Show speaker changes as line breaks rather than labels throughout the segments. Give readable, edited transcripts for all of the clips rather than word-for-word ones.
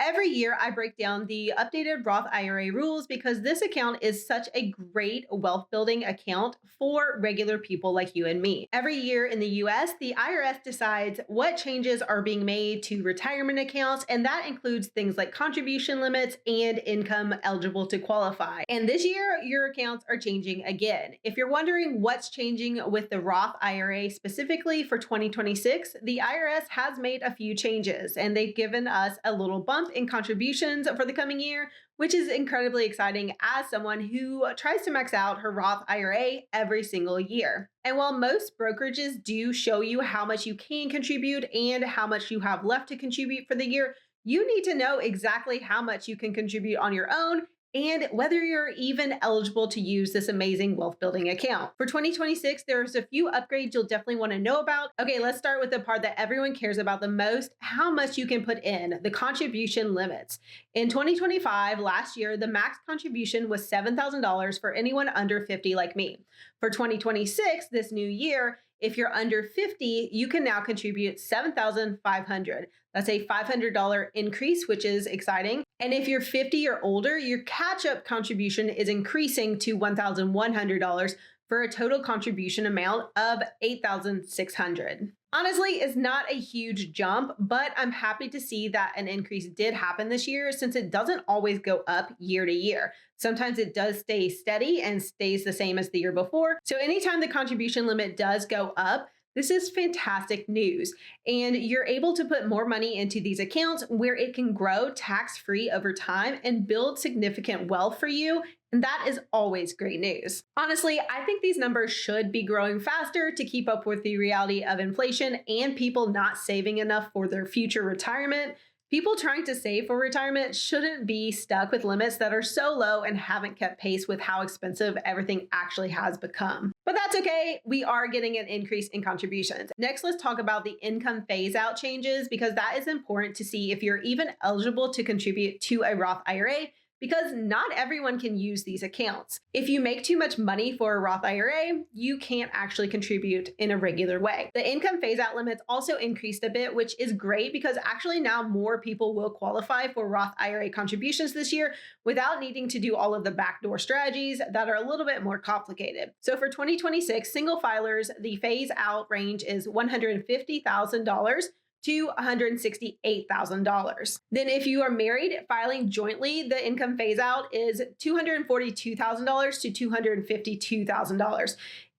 Every year, I break down the updated Roth IRA rules because this account is such a great wealth building account for regular people like you and me. Every year in the US, the IRS decides what changes are being made to retirement accounts, and that includes things like contribution limits and income eligible to qualify. And this year, your accounts are changing again. If you're wondering what's changing with the Roth IRA specifically for 2026, the IRS has made a few changes and they've given us a little bump in contributions for the coming year, which is incredibly exciting as someone who tries to max out her Roth IRA every single year. And while most brokerages do show you how much you can contribute and how much you have left to contribute for the year, you need to know exactly how much you can contribute on your own and whether you're even eligible to use this amazing wealth building account. For 2026, there's a few upgrades you'll definitely want to know about. Okay, let's start with the part that everyone cares about the most, how much you can put in, the contribution limits. In 2025, last year, the max contribution was $7,000 for anyone under 50 like me. For 2026, this new year, if you're under 50, you can now contribute $7,500. That's a $500 increase, which is exciting. And if you're 50 or older, your catch-up contribution is increasing to $1,100 for a total contribution amount of $8,600. Honestly, it's not a huge jump, but I'm happy to see that an increase did happen this year since it doesn't always go up year to year. Sometimes it does stay steady and stays the same as the year before. So anytime the contribution limit does go up, this is fantastic news. And you're able to put more money into these accounts where it can grow tax-free over time and build significant wealth for you. And that is always great news. Honestly, I think these numbers should be growing faster to keep up with the reality of inflation and people not saving enough for their future retirement. People trying to save for retirement shouldn't be stuck with limits that are so low and haven't kept pace with how expensive everything actually has become. But that's okay. We are getting an increase in contributions. Next, let's talk about the income phase out changes because that is important to see if you're even eligible to contribute to a Roth IRA, because not everyone can use these accounts. If you make too much money for a Roth IRA, you can't actually contribute in a regular way. The income phase out limits also increased a bit, which is great because actually now more people will qualify for Roth IRA contributions this year without needing to do all of the backdoor strategies that are a little bit more complicated. So for 2026, single filers, the phase out range is $150,000 to $168,000. Then if you are married, filing jointly, the income phase out is $242,000 to $252,000.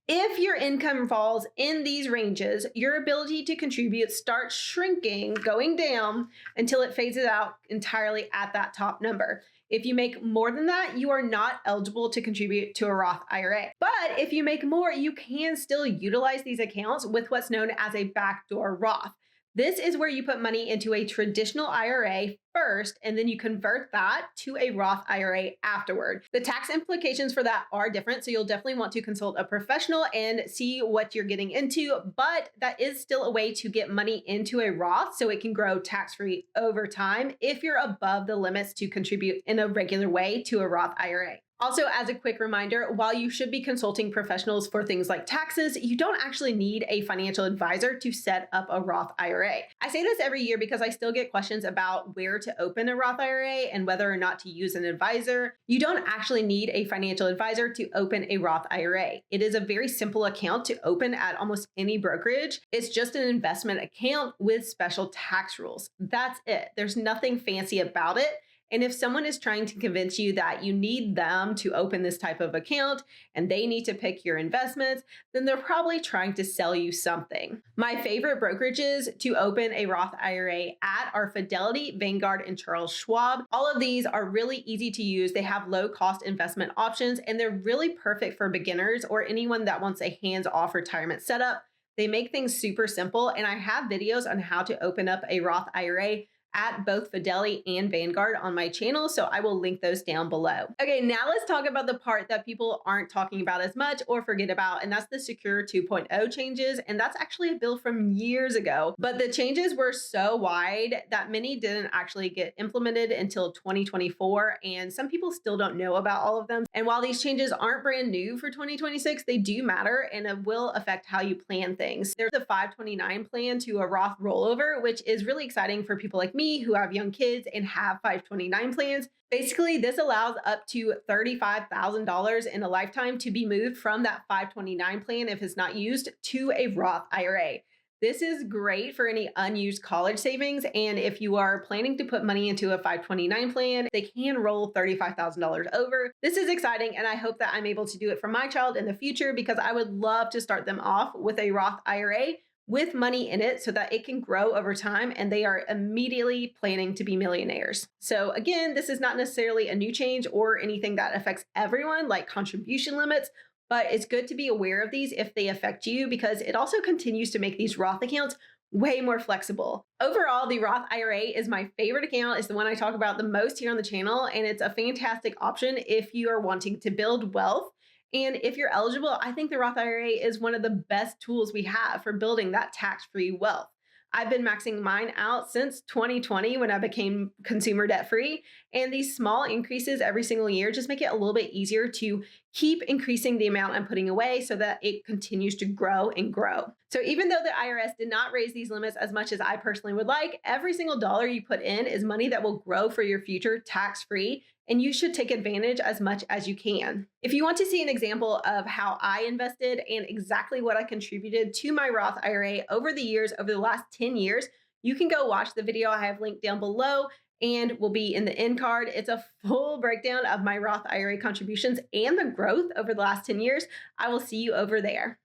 If your income falls in these ranges, your ability to contribute starts shrinking, going down until it phases out entirely at that top number. If you make more than that, you are not eligible to contribute to a Roth IRA. But if you make more, you can still utilize these accounts with what's known as a backdoor Roth. This is where you put money into a traditional IRA first, and then you convert that to a Roth IRA afterward. The tax implications for that are different, so you'll definitely want to consult a professional and see what you're getting into, but that is still a way to get money into a Roth so it can grow tax-free over time if you're above the limits to contribute in a regular way to a Roth IRA. Also, as a quick reminder, while you should be consulting professionals for things like taxes, you don't actually need a financial advisor to set up a Roth IRA. I say this every year because I still get questions about where to open a Roth IRA and whether or not to use an advisor. You don't actually need a financial advisor to open a Roth IRA. It is a very simple account to open at almost any brokerage. It's just an investment account with special tax rules. That's it. There's nothing fancy about it. And if someone is trying to convince you that you need them to open this type of account and they need to pick your investments, then they're probably trying to sell you something. My favorite brokerages to open a Roth IRA at are Fidelity, Vanguard, and Charles Schwab. All of these are really easy to use. They have low cost investment options and they're really perfect for beginners or anyone that wants a hands-off retirement setup. They make things super simple, and I have videos on how to open up a Roth IRA at both Fidelity and Vanguard on my channel, so I will link those down below. Okay, now let's talk about the part that people aren't talking about as much or forget about, and that's the Secure 2.0 changes, and that's actually a bill from years ago, but the changes were so wide that many didn't actually get implemented until 2024, and some people still don't know about all of them. And while these changes aren't brand new for 2026, they do matter, and it will affect how you plan things. There's a 529 plan to a Roth rollover, which is really exciting for people like me who have young kids and have 529 plans. Basically, this allows up to $35,000 in a lifetime to be moved from that 529 plan if it's not used to a Roth IRA. This is great for any unused college savings. And if you are planning to put money into a 529 plan, they can roll $35,000 over. This is exciting. And I hope that I'm able to do it for my child in the future because I would love to start them off with a Roth IRA with money in it so that it can grow over time and they are immediately planning to be millionaires. So, again, this is not necessarily a new change or anything that affects everyone like contribution limits, but it's good to be aware of these if they affect you because it also continues to make these Roth accounts way more flexible. Overall, the Roth IRA is my favorite account. It's the one I talk about the most here on the channel, and it's a fantastic option if you are wanting to build wealth. And if you're eligible, I think the Roth IRA is one of the best tools we have for building that tax-free wealth. I've been maxing mine out since 2020 when I became consumer debt free. And these small increases every single year just make it a little bit easier to keep increasing the amount I'm putting away so that it continues to grow and grow. So even though the IRS did not raise these limits as much as I personally would like, every single dollar you put in is money that will grow for your future tax free. And you should take advantage as much as you can. If you want to see an example of how I invested and exactly what I contributed to my Roth IRA over the years, over the last 10 years, you can go watch the video I have linked down below and will be in the end card. It's a full breakdown of my Roth IRA contributions and the growth over the last 10 years. I will see you over there.